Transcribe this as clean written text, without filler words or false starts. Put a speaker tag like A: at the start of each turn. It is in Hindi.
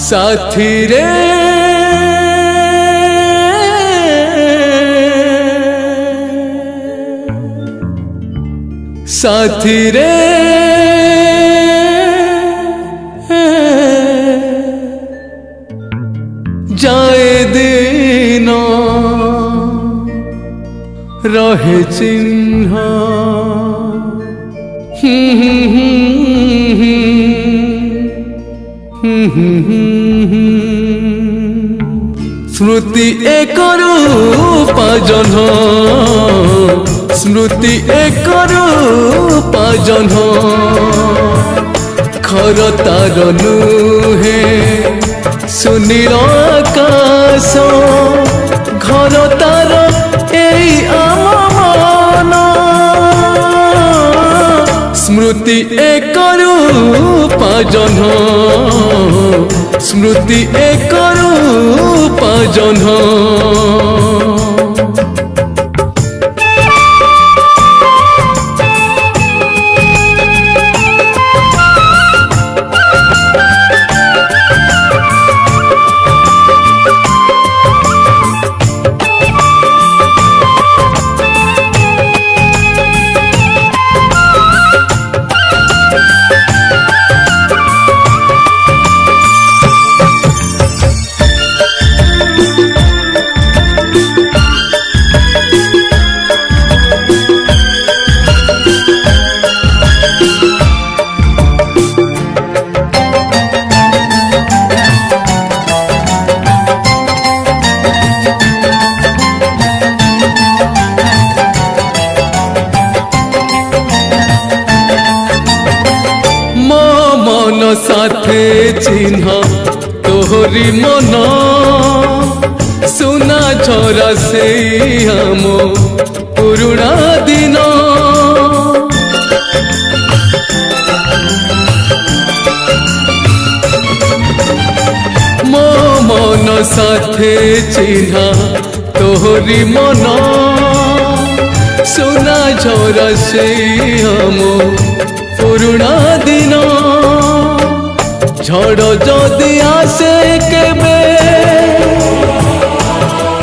A: साथी रे साथी रे जाए दिन रहे चिन्ह स्मृति एक रूप जन्ह स्मृति एक रूप जन्ह खर तार नुहे सुनील आकाश घर तार एई आम मन स्मृति एक रूप जन्ह स्मृति एक रूप जन्ह साथे चिन्ह तोहरी मन सुना झरा से हम पुरुणा दिन मो मन साथे चिन्ह तोहरी मन सुना झरा से हम पुरुणा दिन झड़ जदि आसे केबे